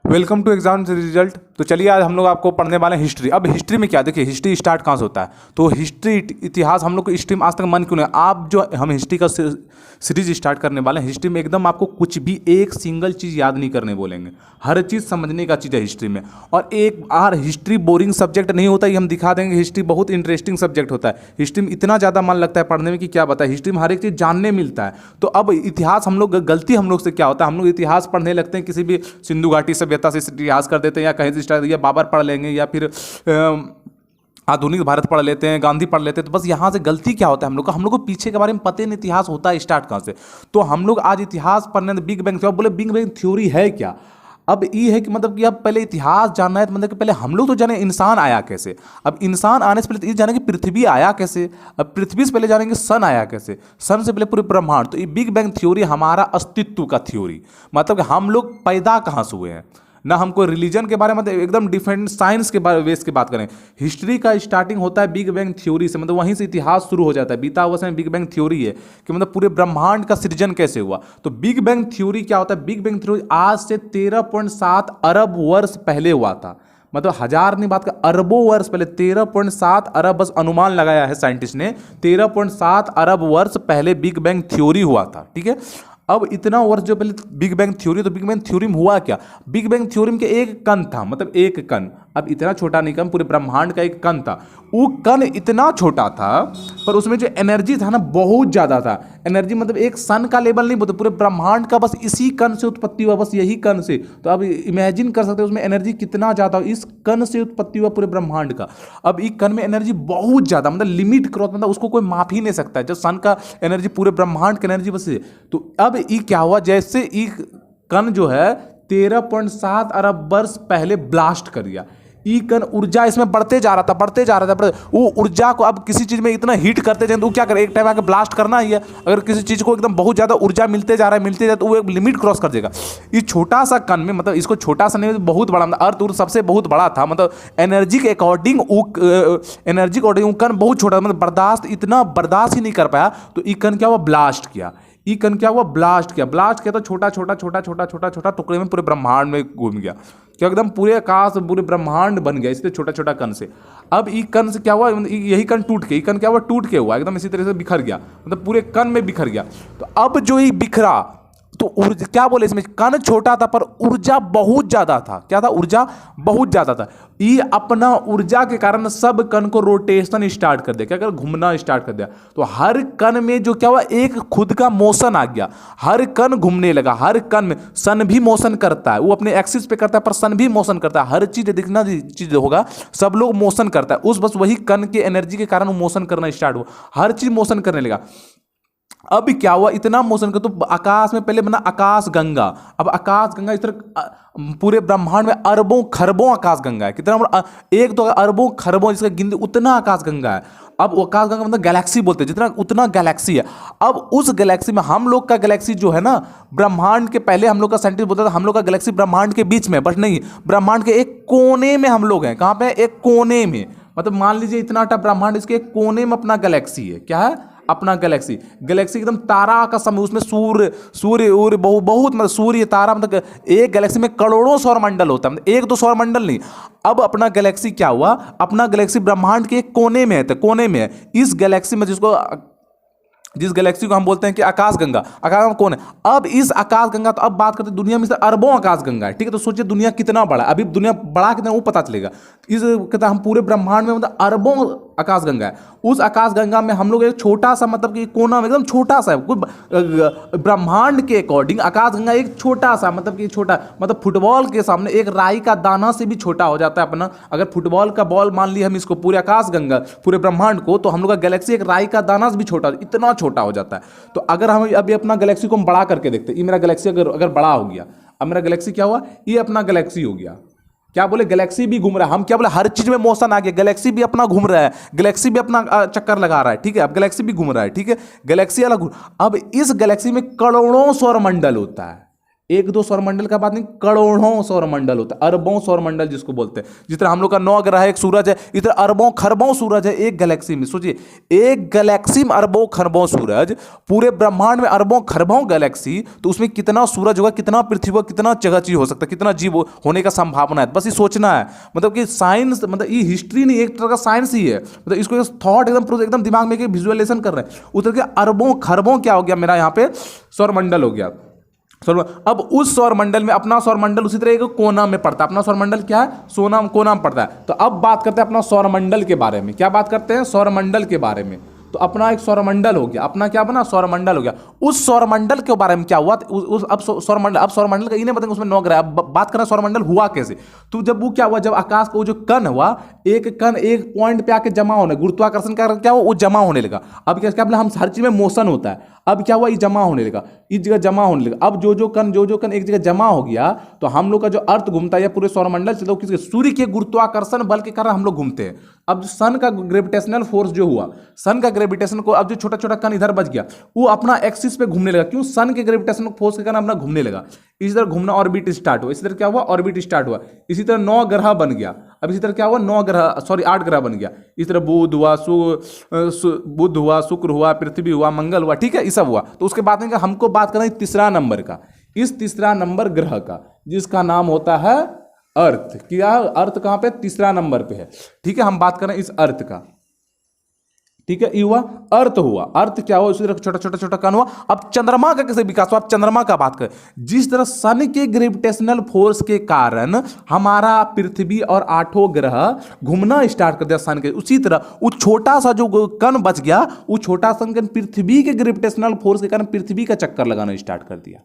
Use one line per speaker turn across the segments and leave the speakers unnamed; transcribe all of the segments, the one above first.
Welcome to exam result. तो चलिए आज हम लोग आपको पढ़ने वाले हैं हिस्ट्री। अब हिस्ट्री में क्या, देखिए हिस्ट्री स्टार्ट कहाँ से होता है, तो हिस्ट्री इतिहास हम लोग को हिस्ट्री में आज तक मन क्यों नहीं, आप जो हम हिस्ट्री का सीरीज स्टार्ट करने वाले हैं हिस्ट्री में एकदम आपको कुछ भी एक सिंगल चीज़ याद नहीं करने बोलेंगे, हर चीज़ समझने का चीज़ है हिस्ट्री में। और एक बार हिस्ट्री बोरिंग सब्जेक्ट नहीं होता, ये हम दिखा देंगे। हिस्ट्री बहुत इंटरेस्टिंग सब्जेक्ट होता है, हिस्ट्री में इतना ज़्यादा मन लगता है पढ़ने में कि क्या बताए, हिस्ट्री में हर एक चीज़ जानने मिलता है। तो अब इतिहास हम लोग गलती हम लोग से क्या होता है, हम लोग इतिहास पढ़ने लगते हैं किसी भी सिंधु घाटी सभ्यता से इतिहास कर देते हैं, या कहीं से स्टार्ट, या बाबर पढ़ लेंगे, या फिर आधुनिक भारत पढ़ लेते हैं, गांधी पढ़ लेते हैं। तो बस यहाँ से गलती क्या होता है हम लोग को पीछे के बारे में पता ही नहीं इतिहास होता है स्टार्ट कहाँ से। तो हम लोग आज इतिहास पढ़ने बिग बैंग थ्योरी, बोले बिग बैंग थ्योरी है क्या। अब ये है कि मतलब कि अब पहले इतिहास जानना है, तो मतलब कि पहले हम लोग तो जाने इंसान आया कैसे। अब इंसान आने से पहले तो ये जाने कि पृथ्वी आया कैसे। अब पृथ्वी से पहले जानेंगे सन आया कैसे, सन से पहले पूरे ब्रह्मांड। तो ये बिग बैंग थ्योरी हमारा अस्तित्व का थ्योरी, मतलब कि हम लोग पैदा कहाँ से हुए हैं ना। हमको रिलीजन के बारे में मतलब एकदम डिफरेंट साइंस के बारे वेस की बात करें, हिस्ट्री का स्टार्टिंग होता है बिग बैंग थ्योरी से, मतलब वहीं से इतिहास शुरू हो जाता है। बीता हुआ समय बिग बैंग थ्योरी है कि मतलब पूरे ब्रह्मांड का सृजन कैसे हुआ। तो बिग बैंग थ्योरी क्या होता है, बिग बैंग थ्योरी आज से 13.7 अरब वर्ष पहले हुआ था। मतलब हजार नहीं, बात का अरबों वर्ष पहले, 13.7 अरब, बस अनुमान लगाया है साइंटिस्ट ने, 13.7 अरब वर्ष पहले बिग बैंग थ्योरी हुआ था। ठीक है, अब इतना वर्ष जो पहले बिग बैंग थ्योरी, तो बिग बैंग थ्योरी में हुआ क्या, बिग बैंग थ्योरी में एक कण था, मतलब एक कण, अब इतना छोटा नहीं कण, पूरे ब्रह्मांड का एक कण था। वो कण इतना छोटा था पर उसमें जो एनर्जी था ना बहुत ज़्यादा था। एनर्जी मतलब एक सन का लेवल नहीं बोलते, पूरे ब्रह्मांड का बस इसी कण से उत्पत्ति हुआ, बस यही कण से। तो अब इमेजिन कर सकते हो उसमें एनर्जी कितना ज़्यादा हो, इस कण से उत्पत्ति हुआ पूरे ब्रह्मांड का। अब इस कण में एनर्जी बहुत ज़्यादा, मतलब लिमिट क्रॉस, मतलब उसको कोई माप ही नहीं सकता है। जब सन का एनर्जी पूरे ब्रह्मांड की एनर्जी बस। तो अब ये क्या हुआ, जैसे ये कण जो है 13.7 अरब वर्ष पहले ब्लास्ट कर दिया। ई कण ऊर्जा इसमें बढ़ते जा रहा था, बढ़ते जा रहा था, वो ऊर्जा को अब किसी चीज में इतना हीट करते जाए तो वो क्या करे, एक टाइम आके ब्लास्ट करना ही है। अगर किसी चीज को एकदम बहुत ज्यादा ऊर्जा मिलते जा रहा है, मिलते जाए, तो वो एक लिमिट क्रॉस कर देगा। ये छोटा सा कण में, मतलब इसको छोटा सा नहीं, बहुत बड़ा, मतलब अर्थ सबसे बहुत बड़ा था, मतलब एनर्जी के अकॉर्डिंग एनर्जी के अकॉर्डिंग कण बहुत छोटा, मतलब बर्दाश्त इतना बर्दाश्त ही नहीं कर पाया। तो ई कण क्या हुआ, ब्लास्ट किया। ई कण क्या हुआ, ब्लास्ट किया। ब्लास्ट किया तो छोटा छोटा छोटा छोटा छोटा छोटा टुकड़े में पूरे ब्रह्मांड में घूम गया, क्या एकदम पूरे आकाश पूरे ब्रह्मांड बन गया इसलिए छोटा छोटा कण से। अब ई कण से क्या हुआ, यही कण टूट के, ई कण क्या हुआ, टूट के हुआ, एकदम इसी तरह से बिखर गया, मतलब पूरे कण में बिखर गया। तो अब जो ये बिखरा, तो ऊर्जा क्या बोले इसमें, कण छोटा था पर ऊर्जा बहुत ज्यादा था। क्या था, ऊर्जा बहुत ज्यादा था। ये अपना ऊर्जा के कारण सब कण को रोटेशन स्टार्ट कर दिया, क्या कर, घूमना स्टार्ट कर दिया। तो हर कण में जो क्या हुआ, एक खुद का मोशन आ गया, हर कण घूमने लगा। हर कण में सन भी मोशन करता है, वो अपने एक्सिस पे करता है, पर सन भी मोशन करता है। हर चीज दिखना चीज होगा, सब लोग मोशन करता है, उस बस वही कण के एनर्जी के कारण वो मोशन करना स्टार्ट हुआ, हर चीज मोशन करने लगा। अब क्या हुआ, इतना मोशन कर, तो आकाश में पहले बना आकाश गंगा। अब आकाश गंगा इस तरह पूरे ब्रह्मांड में अरबों खरबों आकाश गंगा है। कितना, एक तो अरबों खरबों जिसका गिनती, उतना आकाश गंगा है। अब आकाश गंगा मतलब गैलेक्सी बोलते हैं, जितना उतना गैलेक्सी है। अब उस गैलेक्सी में हम लोग का गैलेक्सी जो है ना, ब्रह्मांड के पहले हम लोग का साइंटिस्ट बोलता था हम लोग का गैलेक्सी ब्रह्मांड के बीच में, बट नहीं, ब्रह्मांड के एक कोने में हम लोग हैं। कहाँ पे, एक कोने में, मतलब मान लीजिए इतना टा ब्रह्मांड, इसके एक कोने में अपना गैलेक्सी है। क्या है, अपना गैलेक्सी। गैलेक्सी एकदम तारा का समय, उसमें सूर्य सूर्य और बहुत मतलब सूर्य तारा, मतलब एक गैलेक्सी में करोड़ों सौर मंडल होता है, मतलब एक दो सौर मंडल नहीं। अब अपना गैलेक्सी क्या हुआ, अपना गैलेक्सी ब्रह्मांड के एक कोने में है, तो कोने में है। इस गैलेक्सी में जिस गैलेक्सी को हम बोलते हैं कि आकाश गंगा, आकाश गंगा कौन है। अब इस आकाश गंगा, तो अब बात करते हैं दुनिया में से अरबों आकाश गंगा है। ठीक है, तो सोचिए दुनिया कितना बड़ा है, अभी दुनिया बड़ा कितना वो पता चलेगा। इस कहता हम पूरे ब्रह्मांड में मतलब अरबों आकाश गंगा है। उस आकाश गंगा में हम लोग एक छोटा सा, मतलब कि कोना में एकदम छोटा सा है, ब्रह्मांड के अकॉर्डिंग आकाश गंगा एक छोटा सा, मतलब कि छोटा, मतलब फुटबॉल के सामने एक राई का दाना से भी छोटा हो जाता है अपना। अगर फुटबॉल का बॉल मान लिया हम इसको, पूरे आकाश गंगा पूरे ब्रह्मांड को, तो हम लोग का गैलेक्सी एक राई का दाना से भी छोटा, इतना छोटा हो जाता है। तो अगर हम अभी अपना गैलेक्सी को हम बड़ा करके देखते हैं, ये मेरा गैलेक्सी अगर बड़ा हो गया, अब मेरा गैलेक्सी क्या हुआ, ये अपना गैलेक्सी हो गया। क्या बोले, गैलेक्सी भी घूम रहा है। हम क्या बोले, हर चीज में मोशन आ गया, गैलेक्सी भी अपना घूम रहा है, गैलेक्सी भी अपना चक्कर लगा रहा है। ठीक है, अब गैलेक्सी भी घूम रहा है। ठीक है, गैलेक्सी अलग। अब इस गैलेक्सी में करोड़ों सौर मंडल होता है, एक दो सौरमंडल का बात नहीं, करोड़ों सौरमंडल होता है, अरबों सौरमंडल जिसको बोलते हैं। जिस तरह हम लोग का 9 ग्रह है, एक सूरज है, इस तरह अरबों खरबों सूरज है एक गैलेक्सी में। सोचिए, एक गैलेक्सी में अरबों खरबों सूरज, पूरे ब्रह्मांड में अरबों खरबों गैलेक्सी, तो उसमें कितना सूरज होगा, कितना पृथ्वी होगा, कितना जगह चीज हो सकता है, कितना जीव होने का संभावना है। बस ये सोचना है, मतलब कि साइंस, मतलब ये हिस्ट्री नहीं, एक तरह का साइंस ही है। मतलब इसको थॉट एकदम दिमाग में विजुअलाइजेशन कर रहे हैं, उतर के अरबों खरबों क्या हो गया मेरा यहाँ पे सौरमंडल हो गया। अब उस सौरमंडल में, अपना सौरमंडल उसी तरह एक कोना में पड़ता है। अपना सौरमंडल क्या है, सोना कोना में पड़ता है। तो अब बात करते हैं अपना सौरमंडल के बारे में। क्या बात करते हैं, सौरमंडल के बारे में। तो अपना एक सौरमंडल हो गया, अपना क्या बना, सौरमंडल हो गया। उस सौरमंडल के बारे में क्या हुआ, अब सौरमंडल का इन्हें बताएंगे, उसमें 9 ग्रह। अब बात करें सौरमंडल हुआ कैसे। तो जब वो क्या हुआ, जब आकाश का वो जो कण हुआ, एक कण एक पॉइंट पे आके जमा होने, गुरुत्वाकर्षण का क्या हुआ, वो जमा होने लगा। अब क्या हम हर चीज में मोशन होता है, अब क्या हुआ, ये जमा होने लगा, इस जगह जमा होने लगा। अब जो कण एक जगह जमा हो गया, तो हम लोग का जो अर्थ घूमता है या पूरे सौरमंडल चलता है, किसके, सूर्य के गुरुत्वाकर्षण बल के कारण हम लोग घूमते हैं। अब सन का ग्रेविटेशनल फोर्स जो हुआ, सन का ग्रेविटेशन को, अब जो छोटा छोटा कण इधर बच गया, वो अपना एक्सिस पे घूमने लगा। क्यों, सन के ग्रेविटेशन फोर्स के कारण अपना घूमने लगा। इसी तरह घूमना, ऑर्बिट स्टार्ट हुआ। इसी तरह क्या हुआ, ऑर्बिट स्टार्ट हुआ। इसी तरह 9 ग्रह बन गया। अब इसी तरह क्या हुआ, 8 ग्रह बन गया। इस तरह बुध हुआ, शुक्र हुआ, पृथ्वी हुआ, मंगल हुआ, ठीक है, ये सब हुआ। तो उसके बाद में हमको बात करना है तीसरा नंबर का, इस तीसरा नंबर ग्रह का, जिसका नाम होता है अर्थ। क्या, अर्थ कहां पे, तीसरा नंबर पे है, ठीक है। हम बात करें इस अर्थ का, ठीक है, ये हुआ अर्थ हुआ। अर्थ क्या हुआ, उसी तरह छोटा छोटा छोटा कण हुआ। अब चंद्रमा का कैसे विकास हुआ, अब चंद्रमा का बात करें। जिस तरह सन के ग्रेविटेशनल फोर्स के कारण हमारा पृथ्वी और 8 ग्रह घूमना स्टार्ट कर दिया सन के, उसी तरह वो छोटा सा जो कण बच गया, वो छोटा सा कण पृथ्वी के ग्रेविटेशनल फोर्स के कारण पृथ्वी का चक्कर लगाना स्टार्ट कर दिया।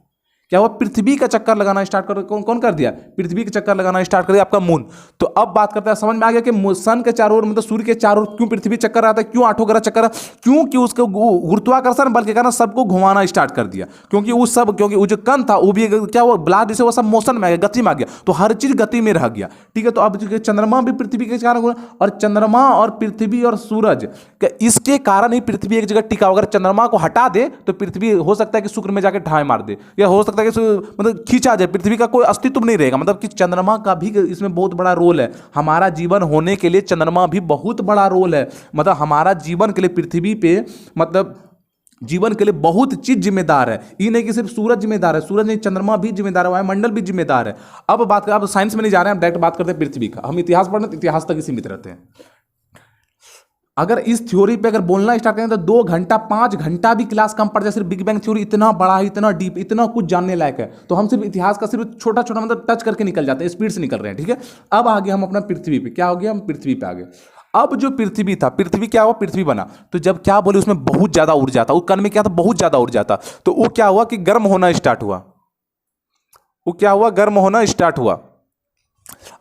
क्या हुआ, पृथ्वी का चक्कर लगाना स्टार्ट कर, कौन कर दिया, पृथ्वी का चक्कर लगाना स्टार्ट कर दिया, आपका मून। तो अब बात करते हैं, समझ में आ गया कि सन के चारों ओर, मतलब सूर्य के चारों ओर क्यों पृथ्वी चक्कर आता है, क्यों 8 ग्रह चक्कर, क्योंकि उसके गुरुत्वाकर्षण बल के कारण सबको घुमाना स्टार्ट कर दिया। क्योंकि वो जो कण था, वो भी क्या हुआ, ब्लास्ट जैसे वो सब मोशन में आ गया, गति में आ गया, तो हर चीज गति में रह गया, ठीक है। तो अब चंद्रमा भी पृथ्वी के कारण, और चंद्रमा और पृथ्वी और सूरज, इसके कारण ही पृथ्वी एक जगह टिका। अगर चंद्रमा को हटा दे तो पृथ्वी हो सकता है कि शुक्र में जाके ठाए मार दे, या हो सकता है कि मतलब खींचा जाए, पृथ्वी का कोई अस्तित्व नहीं रहेगा। मतलब कि चंद्रमा का भी इसमें बहुत बड़ा रोल है। हमारा जीवन होने के लिए चंद्रमा भी बहुत बड़ा रोल है। मतलब हमारा जीवन के लिए पृथ्वी पे, मतलब जीवन के लिए बहुत चीज जिम्मेदार है। ये नहीं कि सिर्फ सूरज जिम्मेदार है, सूरज नहीं, चंद्रमा भी जिम्मेदार है, वायुमंडल भी जिम्मेदार है। अब बात करें, अब साइंस में नहीं जा रहे हैं, हम डायरेक्ट बात करते हैं पृथ्वी का। हम इतिहास पढ़ने तो इतिहास तक ही सीमित रहते हैं। अगर इस थ्योरी पे अगर बोलना स्टार्ट करें तो 2 घंटा 5 घंटा भी क्लास कम पड़ जाए। सिर्फ बिग बैंग थ्योरी इतना बड़ा है, इतना डीप, इतना कुछ जानने लायक है। तो हम सिर्फ इतिहास का सिर्फ छोटा छोटा मतलब टच करके निकल जाते हैं, स्पीड से निकल रहे हैं, ठीक है। अब आगे हम अपना पृथ्वी पे, क्या हो गया, हम पृथ्वी पे आ गए। अब जो पृथ्वी था, पृथ्वी क्या हुआ, पृथ्वी बना, तो जब क्या बोले, उसमें बहुत ज्यादा ऊर्जा था, उस कण में क्या था, बहुत ज्यादा ऊर्जा था। तो वो क्या हुआ कि गर्म होना स्टार्ट हुआ, वो क्या हुआ, गर्म होना स्टार्ट हुआ।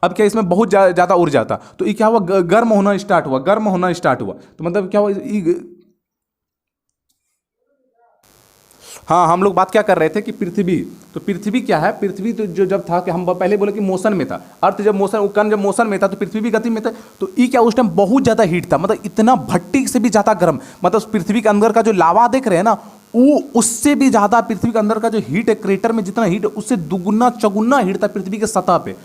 अब क्या, इसमें बहुत ज्यादा ऊर्जा था, तो ये क्या हुआ, गर्म होना स्टार्ट हुआ, गर्म होना स्टार्ट हुआ। तो मतलब क्या हुआ, हाँ, हम लोग बात क्या कर रहे थे कि पृथ्वी, तो पृथ्वी क्या है, पृथ्वी तो जो जब था कि हम पहले बोले कि मोशन में था, अर्थ जब मोशन, कण जब मोशन में था, तो पृथ्वी भी गति में था। तो ये क्या, उस टाइम बहुत ज्यादा हीट था, मतलब इतना भट्टी से भी ज्यादा गर्म, मतलब पृथ्वी के अंदर का जो लावा देख रहे हैं ना, वो उससे भी ज्यादा पृथ्वी के अंदर का जो हीट है, क्रेटर में जितना हीट है, उससे दुगुना चौगुना हीट था पृथ्वी के सतह पे।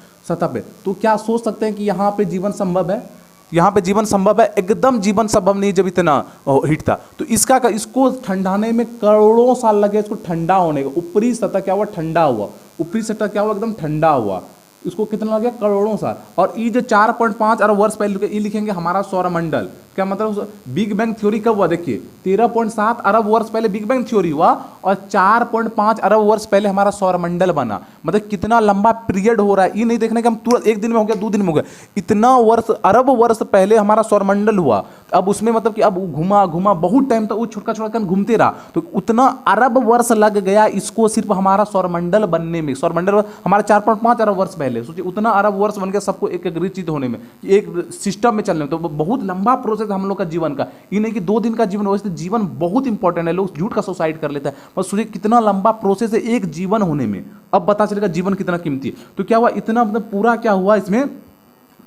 तो क्या सोच सकते हैं कि यहाँ पे जीवन संभव है, यहाँ पे जीवन संभव है, एकदम जीवन संभव नहीं जब इतना हीट था। तो इसको ठंडाने में करोड़ों साल लगे, इसको ठंडा होने का। ऊपरी सतह क्या हुआ, ठंडा हुआ, ऊपरी सतह क्या हुआ, एकदम ठंडा हुआ। इसको कितना लग गया, करोड़ों साल। और ये जो 4.5 अरब वर्ष पहले ये लिखेंगे हमारा सौरमंडल। क्या मतलब, बिग बैंग थ्योरी कब हुआ, देखिए 13.7 अरब वर्ष पहले बिग बैंग थ्योरी हुआ, और 4.5 अरब वर्ष पहले हमारा सौरमंडल बना। मतलब कितना लंबा पीरियड हो रहा है, ये नहीं देखने का हम तुरंत 1 दिन में हो गया, 2 दिन में हो गया, इतना वर्ष, अरब वर्ष पहले हमारा सौरमंडल हुआ। अब उसमें मतलब कि अब घुमा बहुत टाइम तक वो छोटा छोटा कण घूमते रहा, तो उतना अरब वर्ष लग गया इसको सिर्फ हमारा सौरमंडल बनने में। सौरमंडल हमारा 4.5 अरब वर्ष पहले, सोचिए उतना अरब वर्ष बन गया सबको एक रिचित होने में, एक सिस्टम में चलने में। तो बहुत लंबा प्रोसेस हम लोग का जीवन का, ये नहीं कि 2 दिन का जीवन। वैसे जीवन बहुत इंपॉर्टेंट है, लोग झूठ का सुसाइड कर लेता है, पर सोचिए कितना लंबा प्रोसेस है एक जीवन होने में। अब पता चलेगा जीवन कितना कीमती है। तो क्या हुआ, इतना मतलब पूरा क्या हुआ, इसमें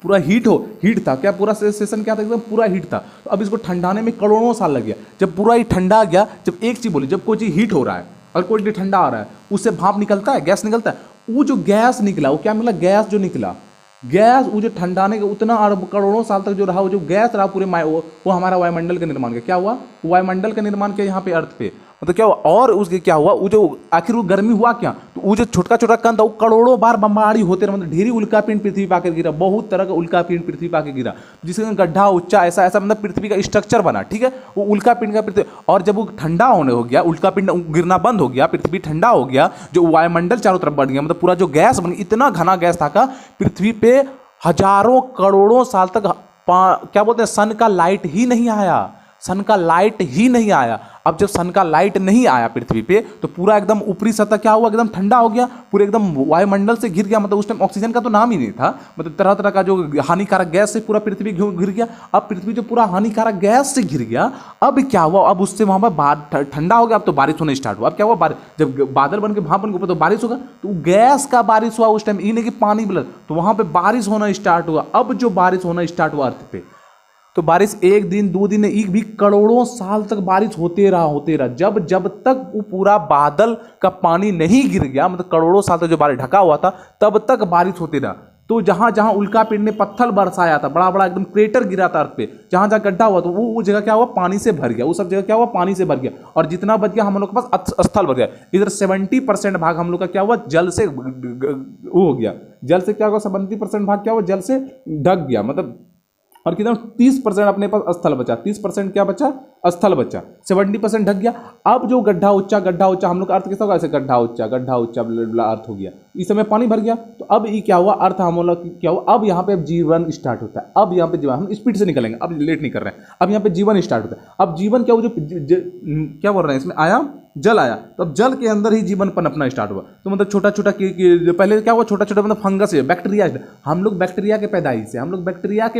पूरा हीट था। क्या पूरा सेशन क्या था, एकदम पूरा हीट था। तो अब इसको ठंडाने में करोड़ों साल लग गया। जब पूरा ही ठंडा गया, जब एक चीज बोली, जब कोई चीज हीट हो रहा है, और कोई ठंडा आ रहा है, उससे भाप निकलता है, गैस निकलता है। वो जो गैस निकला वो क्या मिला, गैस जो निकला, गैस वो जो ठंडाने के उतना अरब करोड़ों साल तक जो रहा, वो जो गैस रहा पूरे वो हमारा वायुमंडल का निर्माण किया। क्या हुआ, वायुमंडल का निर्माण किया यहाँ पे अर्थ पे। मतलब क्या हुआ, और उसके क्या हुआ, वो जो आखिर वो गर्मी हुआ क्या, तो वो जो छोटा छोटा कण था वो करोड़ों बार बमबारी होते रहे, मतलब ढेरी उल्कापिंड पृथ्वी पे आकर गिरा, बहुत तरह का उल्कापिंड पृथ्वी पे आकर गिरा, जिसके गड्ढा उच्चा ऐसा ऐसा मतलब पृथ्वी का स्ट्रक्चर बना, ठीक है। वो उल्कापिंड का पृथ्वी, और जब वो ठंडा होने हो गया, उल्कापिंड गिरना बंद हो गया, पृथ्वी ठंडा हो गया, जो वायुमंडल चारों तरफ बढ़ गया, मतलब पूरा जो गैस बन गया, इतना घना गैस था का पृथ्वी पे हजारों करोड़ों साल तक क्या बोलते हैं, सन का लाइट ही नहीं आया, सन का लाइट ही नहीं आया। अब जब सन का लाइट नहीं आया पृथ्वी पे, तो पूरा एकदम ऊपरी सतह क्या हुआ, एकदम ठंडा हो गया, पूरे एकदम वायुमंडल से घिर गया। मतलब उस टाइम ऑक्सीजन का तो नाम ही नहीं था, मतलब तरह तरह का जो हानिकारक गैस से पूरा पृथ्वी घिर गया। अब पृथ्वी जो पूरा हानिकारक गैस से घिर गया, अब क्या हुआ, अब उससे वहां पर ठंडा हो गया, अब तो बारिश होना स्टार्ट हुआ। अब क्या हुआ, बारिश, जब बादल बन के भाप बन के ऊपर तो बारिश होगा, तो गैस का बारिश हुआ उस टाइम, ये नहीं कि पानी बल, तो वहां पर बारिश होना स्टार्ट हुआ। अब जो बारिश होना स्टार्ट हुआ अर्थ पे, तो बारिश एक दिन दो दिन एक भी करोड़ों साल तक बारिश होते रहा, जब तक वो पूरा बादल का पानी नहीं गिर गया, मतलब करोड़ों साल तक जो बारिश ढका हुआ था, तब तक बारिश होते रहा। तो जहां जहां उल्कापिंड ने पत्थर बरसाया था, बड़ा बड़ा एकदम क्रेटर गिरा था अर्थ पे, जहां जहां गड्ढा हुआ, तो वो जगह क्या हुआ, पानी से भर गया, वो सब जगह क्या हुआ, पानी से भर गया। और जितना बच गया हम लोग के पास स्थल बच गया। इधर 70% भाग हम लोग का क्या हुआ, जल से वो हो गया, जल से क्या हुआ, 70% भाग क्या हुआ, जल से ढक गया, मतलब। और कितना 30% अपने पास स्थल बचा, 30% क्या बचा, स्थल बचा, 70% ढक गया। अब जो गड्ढा उच्चा हम लोग का अर्थ कैसा होगा, ऐसे गड्ढा उच्चा अर्थ हो गया, इस समय पानी भर गया। तो अब ये क्या हुआ, अर्थ हम लोग क्या हुआ, अब यहाँ पे जीवन स्टार्ट होता है। अब यहाँ पे जीवन, हम स्पीड से निकलेंगे, अब लेट नहीं कर रहे हैं, अब यहाँ पे जीवन स्टार्ट होता है। अब जीवन क्या, वो जो क्या बोल रहे हैं, इसमें आया, जल आया, तो अब जल के अंदर ही जीवन पनपना स्टार्ट हुआ। तो मतलब छोटा छोटा पहले क्या हुआ, छोटा छोटा मतलब फंगस है, बैक्टीरिया, हम लोग बैक्टीरिया के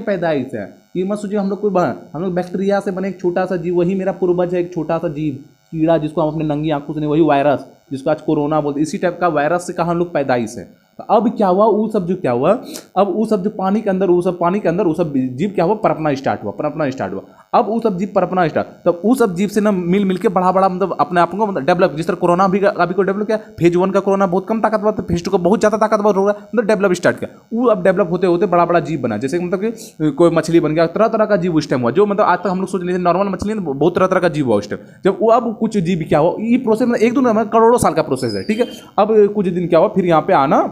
पैदाइश है, ये मत सोचिए हम लोग बैक्टीरिया से बने एक छोटा सा जीव, वही मेरा पूर्वज है, एक छोटा सा जीव कीड़ा जिसको हम अपने नंगी आंखों से नहीं, वही वायरस जिसको आज कोरोना बोलते, इसी टाइप का वायरस से कहा हम लोग पैदाइश है। तो अब क्या हुआ, वो सब जो क्या हुआ, अब वो सब जो पानी के अंदर वो सब जीव क्या हुआ, पनपना स्टार्ट हुआ। अब वो सब जीव पनपना स्टार्ट, तब वो सब जीव से ना मिल के बड़ा मतलब अपने आप को मतलब डेवलप, जिस तरह कोरोना भी अभी को डेवलप किया। फेज 1 का कोरोना बहुत कम ताकतवर था, फेज 2 का बहुत ज़्यादा ताकतवर हो रहा है, मतलब डेवलप स्टार्ट किया। वो अब डेवलप होते होते बड़ा जीव बना, जैसे मतलब कि कोई मछली बन गया, तरह तरह का जीव उस टाइम हुआ, जो मतलब आज तक हम लोग सोच रहे थे नॉर्मल मछली, बहुत तरह का जीव हुआ उस टाइम। जब वो अब कुछ जीव क्या हुआ, ये प्रोसेस में एक दो करोड़ों साल का प्रोसेस है, ठीक है। अब कुछ दिन क्या हुआ, फिर यहाँ पे आना,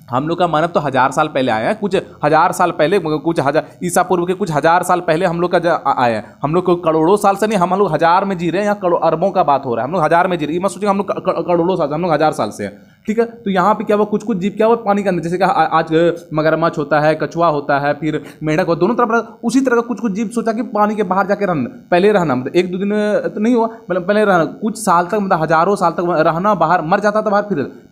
हम लोग का मानव तो 1000 साल पहले आया है, कुछ 1000 साल पहले, कुछ हजार ईसा पूर्व के कुछ 1000 साल पहले हम लोग का आया है। हम लोग को करोड़ों साल से नहीं, हम लोग 1000 में जी रहे हैं, यहाँ अरबों का बात हो रहा है, हम लोग 1000 में जी रहे हैं, ये मत सोचिए हम लोग करोड़ों साल, हम लोग 1000 साल से हैं, ठीक है। तो यहाँ पे क्या हुआ, कुछ जीव क्या हुआ पानी के अंदर, जैसे कि आज मगरमच्छ होता है, कछुआ होता है, फिर मेंढक होता है, दोनों तरफ उसी तरह का कुछ जीव सोचा कि पानी के बाहर जाके रहना, मतलब एक दो दिन तो नहीं हुआ, मतलब पहले रहना कुछ साल तक, मतलब हजारों साल तक रहना, बाहर मर जाता था बाहर,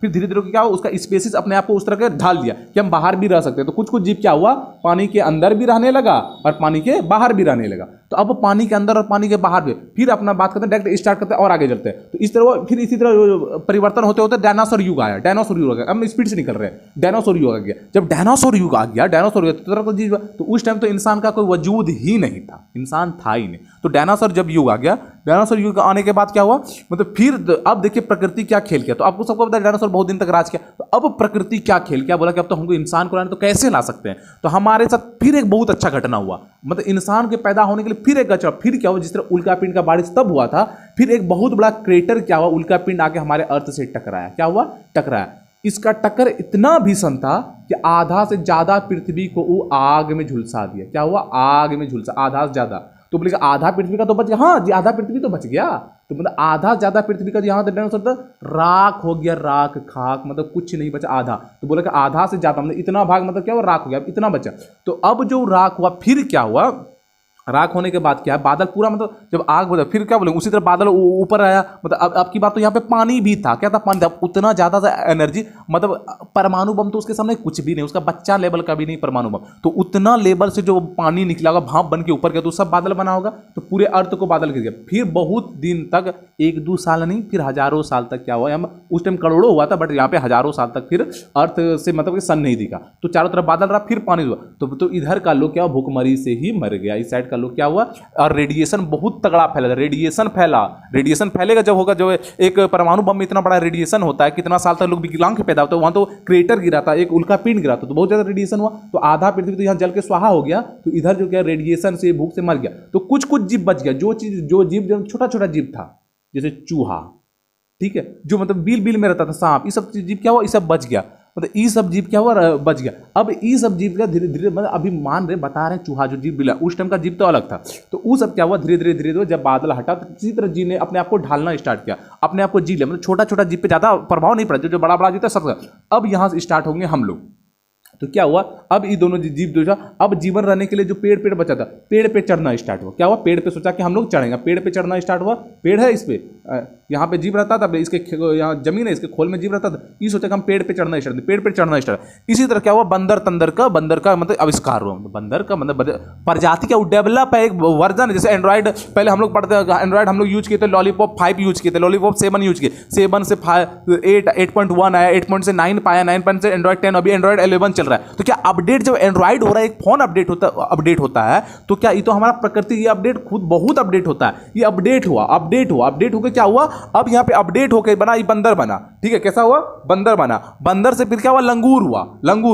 फिर धीरे धीरे क्या हुआ, उसका स्पेसिस अपने आप को उस तरह के ढाल दिया कि हम बाहर भी रह सकते हैं। तो कुछ जीव क्या हुआ, पानी के अंदर भी रहने लगा और पानी के बाहर भी रहने लगा। तो अब पानी के अंदर और पानी के बाहर भी, फिर अपना बात करते हैं, डायरेक्ट स्टार्ट करते हैं और आगे चलते हैं। तो इस तरह फिर इसी तरह परिवर्तन होते होते डायनासोर युग आया, हम स्पीड से निकल रहे हैं, डायनासोर युग आ गया। जब डायनासोर युग आ गया, तो उस टाइम तो इंसान का कोई वजूद ही नहीं था, इंसान था ही नहीं। तो डायनासोर जब युग आ गया, डायनासोर युग आने के बाद क्या हुआ, मतलब फिर अब देखिए प्रकृति क्या खेल किया। तो आपको सबको पता है डायनासोर बहुत दिन तक राज किया, तो अब प्रकृति क्या खेल किया, बोला कि अब तो हमको इंसान को लाने, तो कैसे ला सकते हैं। तो हमारे साथ फिर एक बहुत अच्छा घटना हुआ, मतलब इंसान के पैदा होने के लिए फिर एक अच्छा, फिर क्या हुआ, जिस तरह उल्कापिंड का बारिश तब हुआ था, फिर एक बहुत बड़ा क्रेटर क्या हुआ, उल्कापिंड आके हमारे अर्थ से टकराया। क्या हुआ, टकराया। इसका टक्कर इतना भीषण था कि आधा से ज्यादा पृथ्वी को वो आग में झुलसा दिया। क्या हुआ, आग में झुलसा, आधा से ज्यादा। तो बोले आधा पृथ्वी का तो बच गया, हाँ जी आधा पृथ्वी तो बच गया। तो मतलब आधा ज्यादा पृथ्वी का यहाँ तक राख हो गया, राख, खाक, मतलब कुछ नहीं बचा, आधा। तो बोला कि आधा से ज्यादा, मतलब इतना भाग, मतलब क्या हुआ, राख हो गया, इतना बचा। तो अब जो राख हुआ, फिर क्या हुआ, राख होने के बाद क्या है, बादल पूरा, मतलब जब आग बदल, फिर क्या बोले, उसी तरह बादल ऊपर आया। मतलब अब की बात तो यहाँ पे पानी भी था। क्या था, पानी था, उतना ज्यादा सा एनर्जी, मतलब परमाणु बम तो उसके सामने कुछ भी नहीं, उसका बच्चा लेवल का भी नहीं परमाणु बम। तो उतना लेवल से जो पानी निकला होगा, भाप बन के ऊपर गया, तो सब बादल बना होगा, तो पूरे अर्थ को बादल गिर गया। फिर बहुत दिन तक, एक दो साल नहीं, फिर हजारों साल तक क्या हुआ, हम उस टाइम करोड़ों हुआ था, बट यहाँ पे हजारों साल तक फिर अर्थ से मतलब कि सन नहीं दिखा। तो चारों तरफ बादल रहा, फिर पानी हुआ। तो इधर का लोग क्या, भूखमरी से ही मर गया, इस साइड कर लो क्या हुआ, और रेडिएशन बहुत तगड़ा फैलेगा, रेडिएशन फैलेगा जब होगा, जो एक परमाणु बम में इतना बड़ा रेडिएशन होता है, कितना साल तक लोग विकलांग पैदा होते हैं, वहाँ तो क्रेटर गिरा था, एक उल्का पिंड गिरा था, तो बहुत ज़्यादा रेडिएशन हुआ, तो आधा पृथ्वी तो यहाँ जल के स्वाहा हो गया, तो इधर जो क्या रेडिएशन से भूख से मर गया, तो कुछ जीव बच गया, जो जीव छोटा छोटा जीव था, जैसे चूहा, ठीक है, जो मतलब बिल में रहता था, सांप, ये सब जीव क्या हुआ, ये सब बच गया, मतलब ये सब जीव क्या हुआ, बच गया। अब ये सब जीव का धीरे धीरे मतलब अभी मान रहे बता रहे हैं, चूहा जो जीव बिला उस टाइम का जीव तो अलग था, तो वो सब क्या हुआ, धीरे धीरे जब बादल हटा तो किसी तरह जीव ने अपने आप को ढालना स्टार्ट किया, अपने आप को जी लिया, मतलब छोटा छोटा जीव पे ज़्यादा प्रभाव नहीं पड़ा, जो बड़ा जीव था सब। अब यहाँ से स्टार्ट होंगे हम लोग, तो क्या हुआ, अब ये दोनों जीव जो था, अब जीवन रहने के लिए जो पेड़ बचा था, पेड़ पे चढ़ना स्टार्ट हुआ, क्या हुआ, पेड़ पे सोचा कि हम लोग चढ़ेंगे, पेड़ पे चढ़ना स्टार्ट हुआ, पेड़ है इस पे, यहाँ पे जीव रहता था, इसके यहाँ जमीन है, इसके खोल में जीव रहता था, ये सोचा कि हम पेड़ पे चढ़ना स्टार्ट, पेड़ पे चढ़ना स्टार्ट। इसी तरह क्या हुआ, बंदर का मतलब आविष्कार हुआ, बंदर का मतलब प्रजाति का डेवलप है, एक वर्जन, जैसे एंड्रॉइड पहले हम लोग पढ़ते हैं, एंड्रॉइड हम लोग यूज किए थे, लॉलीपॉप 5 यूज किए थे, लॉलीपॉप 7 यूज किए, 7 से 8.1 आया, 8 से 9 पाया, 9 से एंड्रॉइड 10, अभी एंड्रॉइड 11 चल रहा है। तो क्या अपडेट जब एंड्रॉइड हो रहा है, एक फोन अपडेट होता है, तो क्या ये तो हमारा प्रकृति, ये अपडेट खुद बहुत अपडेट होता है, ये अपडेट होकर क्या हुआ, अब यहाँ पे अपडेट होकर बना, ये बंदर बना, ठीक है, कैसा हुआ, बंदर बना, बंदर से फिर क्या हुआ, लंगूर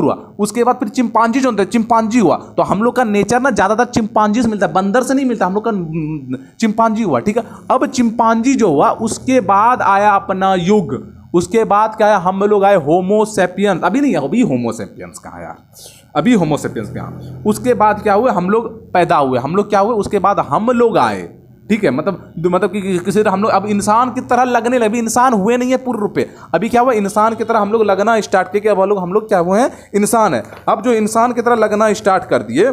हुआ, उसके बाद फिर चिंपांजी जो होता है, चिंपांजी हुआ। तो हम लोग का नेचर ना ज्यादातर चिंपांजी से मिलता है, बंदर से नहीं मिलता, हम लोग का चिंपांजी हुआ, ठीक है। अब चिंपांजी जो हुआ, उसके बाद आया अपना युग, उसके बाद क्या है, हम लोग आए होमोसेपियंस, अभी नहीं है, अभी होमोसेपियंस कहाँ यार, अभी होमोसेपियंस कहाँ, उसके बाद क्या हुए, हम लोग पैदा हुए, हम लोग क्या हुए, उसके बाद हम लोग आए, ठीक है, मतलब कि किसी तरह हम लोग अब इंसान की तरह लगने लगे, इंसान हुए नहीं है पूर्ण रूप पे, अभी क्या हुआ, इंसान की तरह हम लोग लगना स्टार्ट किए, अब हम लोग क्या हुए हैं, इंसान है। अब जो इंसान की तरह लगना स्टार्ट कर दिए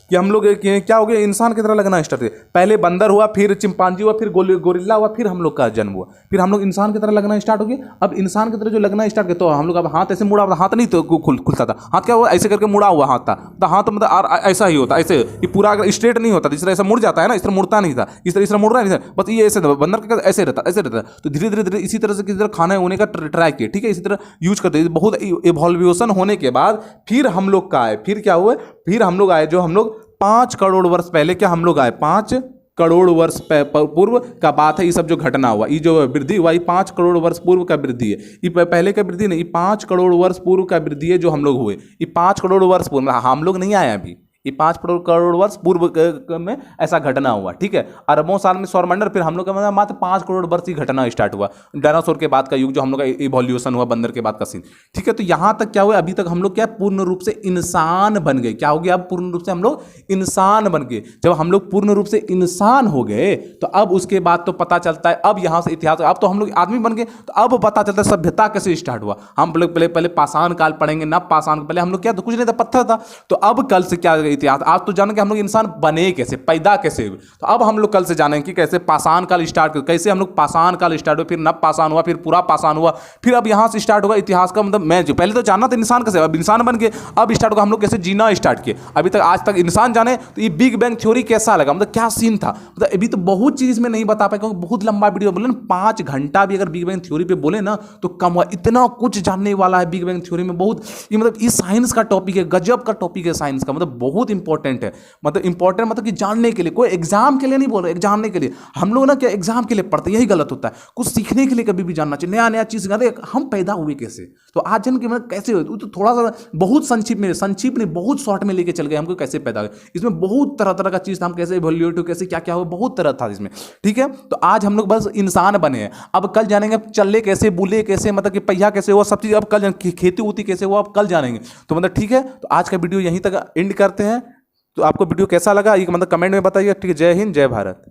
कि हम लोग क्या हो गया, इंसान की तरह लगना स्टार्ट किया, पहले बंदर हुआ, फिर चिंपांजी हुआ, फिर गोरिल्ला हुआ, फिर हम लोग का जन्म हुआ, फिर हम लोग इंसान की तरह लगना स्टार्ट हो गया। अब इंसान की तरह जो लगना स्टार्ट किया, तो हम लोग अब हाथ ऐसे मुड़ा, हाथ नहीं तो खुलता था, हाथ क्या हुआ, ऐसे करके मुड़ा हुआ हाथ था, तो हाथ मतलब ऐसा ही होता, ऐसे ये पूरा अगर स्ट्रेट नहीं होता, जिस तरह ऐसा मुड़ जाता है ना, इस तरह मुड़ता नहीं था, इस तरह मुड़ रहा नहीं था, बस ये ऐसे बंदर का ऐसे रहता। तो धीरे धीरे इसी तरह से किसी तरह खाने होने का ट्राई किया, ठीक है, इसी तरह यूज करते, बहुत इवॉल्यूशन होने के बाद फिर हम लोग का आए, फिर क्या हुआ, फिर हम लोग आए, जो हम लोग 5 करोड़ वर्ष पहले क्या हम लोग आए, 5 करोड़ वर्ष पूर्व का बात है, ये सब जो घटना हुआ, ये जो वृद्धि हुआ, ये 5 करोड़ वर्ष पूर्व का वृद्धि है, ये पहले का वृद्धि नहीं, ये 5 करोड़ वर्ष पूर्व का वृद्धि है जो हम लोग हुए, ये 5 करोड़ वर्ष पूर्व, हम लोग नहीं आए अभी, ये 5 करोड़ वर्ष पूर्व में ऐसा घटना हुआ, ठीक है। अरबों साल में सौरमंडल, फिर हम लोग का मात्र 5 करोड़ वर्ष की घटना स्टार्ट हुआ, डायनासोर के बाद का युग, जो हम लोग का इवोल्यूशन हुआ, बंदर के बाद का सीन, ठीक है। तो यहाँ तक क्या हुआ, अभी तक हम लोग क्या पूर्ण रूप से इंसान बन गए, क्या हो गया, अब पूर्ण रूप से हम लोग इंसान बन गए। जब हम लोग पूर्ण रूप से इंसान हो गए, तो अब उसके बाद तो पता चलता है, अब यहाँ से इतिहास, अब तो हम लोग आदमी बन गए, तो अब पता चलता है सभ्यता कैसे स्टार्ट हुआ। हम पहले पाषाण काल पढ़ेंगे, नव पाषाण, पहले हम लोग क्या, तो कुछ नहीं था, पत्थर था। तो अब कल से क्या इतिहास, आज तो जानेंगे हम लोग इंसान बने कैसे, पैदा कैसे हुए, तो अब हम लोग कल से जानेंगे कि कैसे पाषाण काल स्टार्ट, कैसे हम लोग पाषाण काल स्टार्ट हुआ, फिर नव पाषाण हुआ, फिर पूरा पाषाण हुआ, फिर अब यहाँ से स्टार्ट होगा इतिहास का मतलब मैं जो पहले तो जानना था इंसान कैसे, अब इंसान बन के अब स्टार्ट होगा हम लोग कैसे जीना स्टार्ट किए। अभी तक आज तक इंसान जाने, तो ये बिग बैंग थ्योरी कैसा लगा, मतलब क्या सीन था, मतलब अभी तो बहुत चीज में नहीं बता पाए, क्योंकि बहुत लंबा वीडियो बोले ना, 5 घंटा भी अगर बिग बैंग थ्योरी पे बोले ना तो कम हुआ, इतना कुछ जानने वाला है बिग बैंग थ्योरी में, बहुत ये मतलब ये साइंस का टॉपिक है, गजब का टॉपिक है साइंस का, मतलब बहुत इंपॉर्टेंट है, मतलब कि जानने के लिए, कोई एग्जाम के लिए नहीं बोल रहे, जानने के लिए। हम लोग ना क्या एग्जाम के लिए पढ़ते, यही गलत होता है, कुछ सीखने के लिए कभी भी जानना चाहिए, नया चीज सीखना। हम पैदा हुए कैसे, तो आज जन के मतलब कैसे हुए, तो थोड़ा सा बहुत संक्षिप्त नहीं, बहुत शॉर्ट में लेके चल गए, हमको कैसे पैदा हुए, इसमें बहुत तरह का चीज था, हम कैसे इवोल्यूट हुए, कैसे क्या हुआ, बहुत तरह था इसमें, ठीक है। तो आज हम लोग बस इंसान बने हैं, अब कल जानेंगे चले कैसे, बुले कैसे, मतलब कि पहिया कैसे हुआ, सब चीज अब कल, खेती उती कैसे हुआ, अब कल जानेंगे। तो मतलब ठीक है, तो आज का वीडियो यहीं तक एंड करते हैं। तो आपको वीडियो कैसा लगा ये मतलब कमेंट में बताइए, ठीक है। जय हिंद, जय भारत।